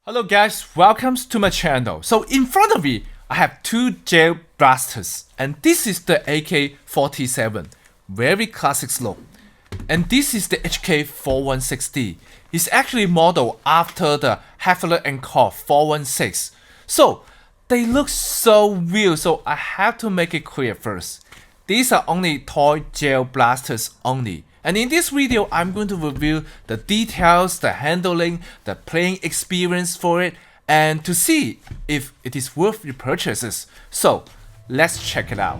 Hello guys, welcome to my channel. So in front of me, I have two gel blasters, and this is the AK47, very classic look, and this is the HK416D. It's actually modeled after the Heffler & Co 416. So they look so real, so I have to make it clear first. These are only toy gel blasters only. And in this video, I'm going to review the details, the handling, the playing experience for it, and to see if it is worth your purchases. So, let's check it out.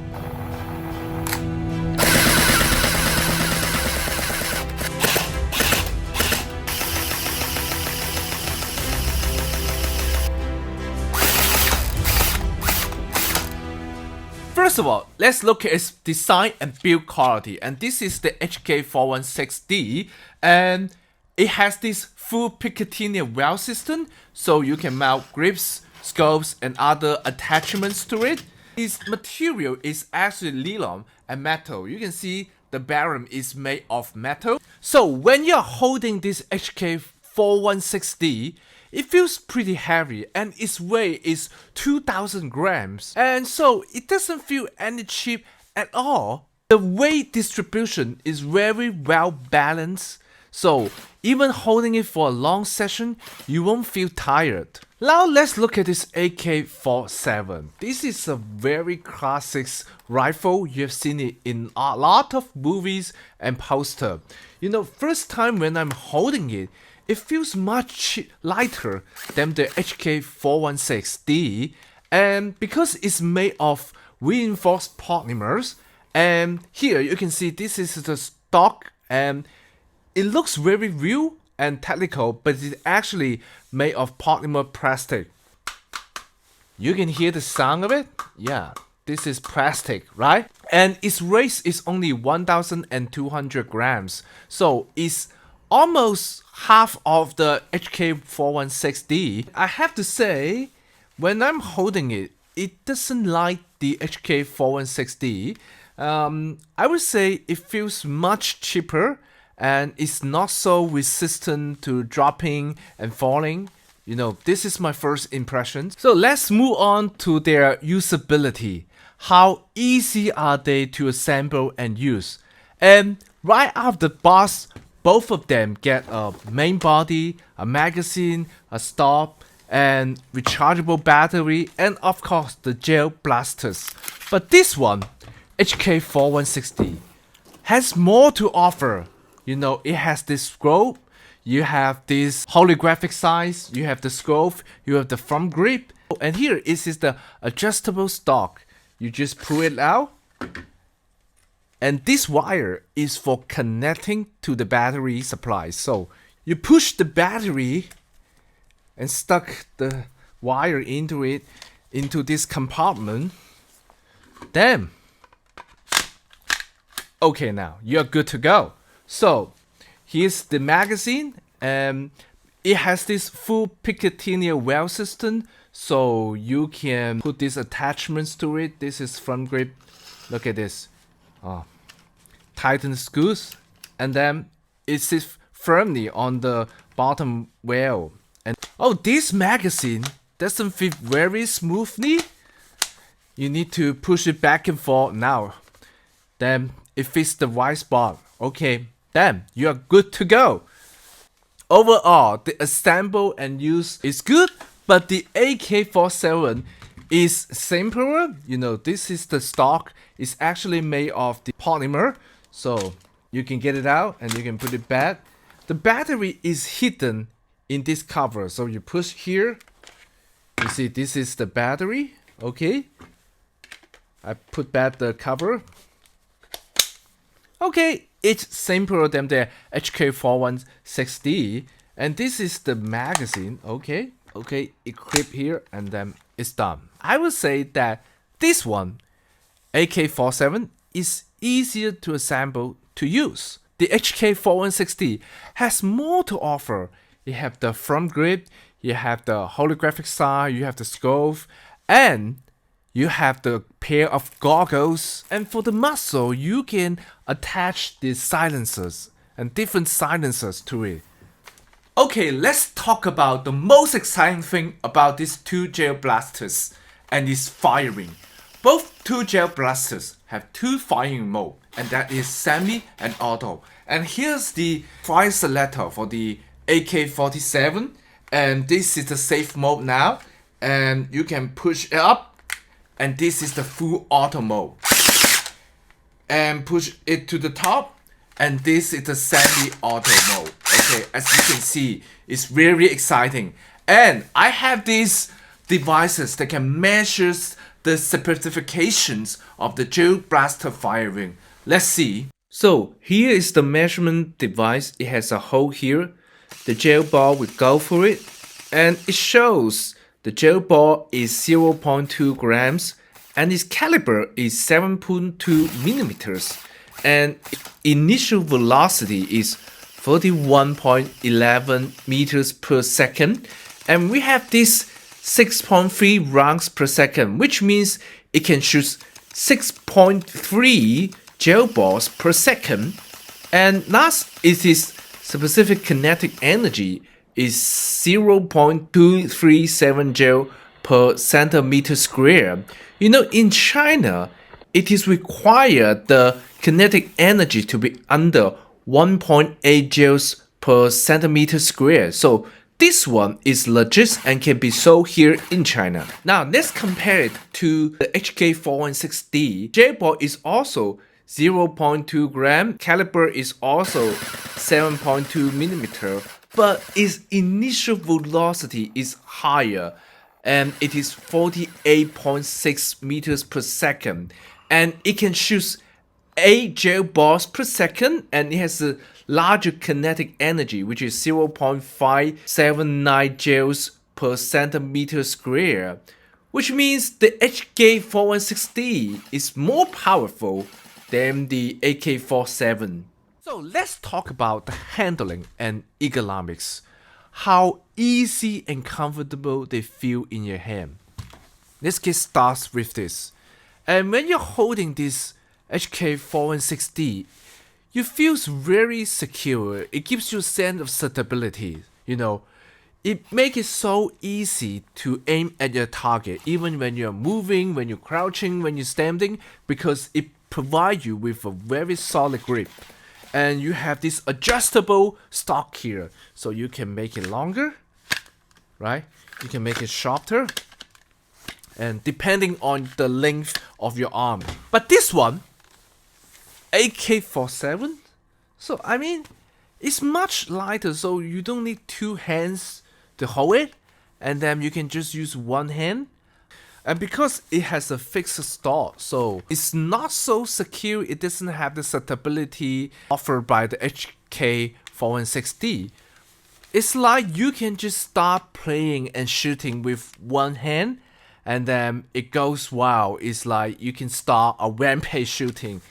First of all, let's look at its design and build quality, and this is the HK416D, and it has this full Picatinny weld system, so you can mount grips, scopes, and other attachments to it. Its material is actually nylon and metal. You can see the barrel is made of metal. So when you're holding this HK416D, it feels pretty heavy, and its weight is 2,000 grams, and so it doesn't feel any cheap at all. The weight distribution is very well balanced, so even holding it for a long session, you won't feel tired. Now let's look at this AK47. This is a very classic rifle. You've seen it in a lot of movies and posters. You know, first time when I'm holding it, it feels much lighter than the HK416D, and because it's made of reinforced polymers, and here you can see this is the stock, and it looks very real and technical, but it's actually made of polymer plastic. You can hear the sound of it? Yeah, this is plastic, right? And its weight is only 1,200 grams, so it's almost half of the HK416D. I have to say, when I'm holding it, it doesn't like the HK416D. I would say it feels much cheaper, and it's not so resistant to dropping and falling. You know, this is my first impression. So let's move on to their usability. How easy are they to assemble and use? And right out the box, both of them get a main body, a magazine, a stop, and rechargeable battery, and of course the gel blasters. But this one, HK416D, has more to offer. You know, it has this scope, you have this holographic size, you have the scope, you have the front grip, and here is the adjustable stock. You just pull it out. And this wire is for connecting to the battery supply. So you push the battery and stuck the wire into it, into this compartment. Then, okay, now you're good to go. So here's the magazine, and it has this full Picatinny weld system, so you can put these attachments to it. This is front grip. Look at this. Tighten the screws, and then it sits firmly on the bottom rail. And this magazine doesn't fit very smoothly. You need to push it back and forth now. Then it fits the right spot. Okay, then you are good to go. Overall, the assemble and use is good, but the AK47 is simpler. You know, this is the stock. It's actually made of the polymer, so you can get it out and you can put it back. The battery is hidden in this cover, so you push here. You see, this is the battery. Okay, I put back the cover. Okay, it's simpler than the HK416D, and this is the magazine. Okay, equip here, and then it's done. I would say that this one, AK47, is easier to assemble to use. The HK416D has more to offer. You have the front grip, you have the holographic size, you have the scope, and you have the pair of goggles. And for the muzzle, you can attach the silencers and different silencers to it. Okay, let's talk about the most exciting thing about these two gel blasters and its firing. Both two gel blasters have two firing mode, and that is semi and auto. And here's the fire selector for the AK47, and this is the safe mode now, and you can push it up, and this is the full auto mode. And push it to the top, and this is the semi-auto mode. Okay, as you can see, it's very exciting. And I have these devices that can measure the specifications of the gel blaster firing. Let's see. So here is the measurement device. It has a hole here. The gel ball will go for it, and it shows the gel ball is 0.2 grams and its caliber is 7.2 millimeters, and initial velocity is 41.11 meters per second, and we have this 6.3 rounds per second, which means it can shoot 6.3 gel balls per second. And last, its specific kinetic energy is 0.237 gel per centimeter square. You know, in China, it is required the kinetic energy to be under 1.8 joules per centimeter square. So this one is legit and can be sold here in China. Now let's compare it to the HK416D. Gel ball is also 0.2 gram, caliber is also 7.2 millimeter, but its initial velocity is higher, and it is 48.6 meters per second, and it can shoot 8 gel balls per second, and it has a larger kinetic energy, which is 0.579 joules per centimeter square, which means the HK416D is more powerful than the AK47. So let's talk about the handling and ergonomics. How easy and comfortable they feel in your hand. Let's get started with this. And when you're holding this HK416D, you feel very secure. It gives you a sense of stability. You know, it makes it so easy to aim at your target, even when you're moving, when you're crouching, when you're standing, because it provides you with a very solid grip. And you have this adjustable stock here, so you can make it longer, right? You can make it shorter, and depending on the length of your arm. But this one, AK47, so I mean, it's much lighter, so you don't need two hands to hold it, and then you can just use one hand. And because it has a fixed stock, so it's not so secure, it doesn't have the stability offered by the HK416D. It's like you can just start playing and shooting with one hand, and then it goes wild. It's like you can start a rampage shooting.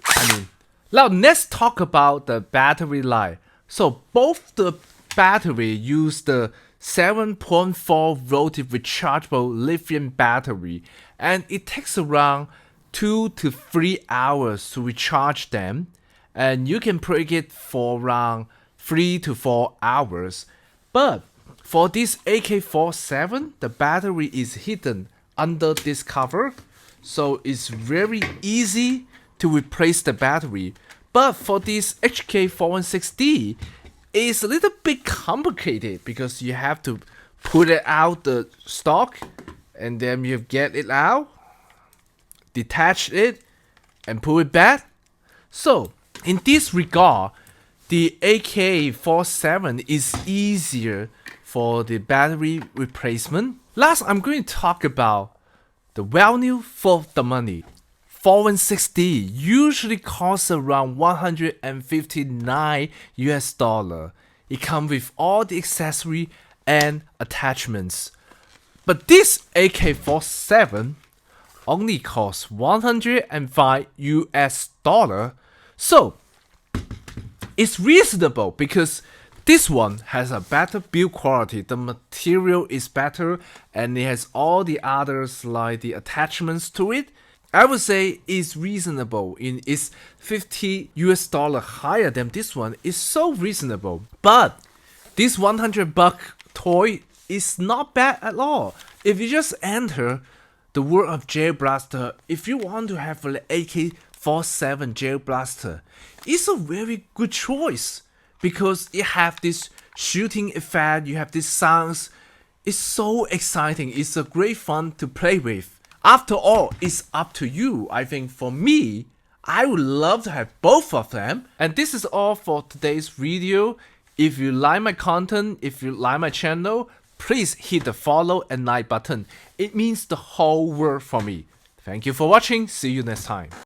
I mean, now let's talk about the battery life. So both the battery use the 7.4 volt rechargeable lithium battery, and it takes around 2 to 3 hours to recharge them, and you can break it for around 3 to 4 hours. But for this AK47, the battery is hidden under this cover, so it's very easy to replace the battery. But for this HK416D, it's a little bit complicated because you have to put it out the stock, and then you get it out, detach it, and put it back. So in this regard, the AK47 is easier for the battery replacement. Last, I'm going to talk about the value for the money. 416D usually costs around $159 US. It comes with all the accessory and attachments. But this AK47 only costs $105 US. So it's reasonable because this one has a better build quality, the material is better, and it has all the others like the attachments to it. I would say it's reasonable. It's $50 US higher than this one. It's so reasonable. But This $100 toy is not bad at all. If you just enter the world of Jail Blaster, if you want to have an AK47 Jail Blaster, it's a very good choice because it have this shooting effect, you have these sounds. It's so exciting, it's a great fun to play with. After all, it's up to you. I think for me, I would love to have both of them. And this is all for today's video. If you like my content, if you like my channel, please hit the follow and like button. It means the whole world for me. Thank you for watching. See you next time.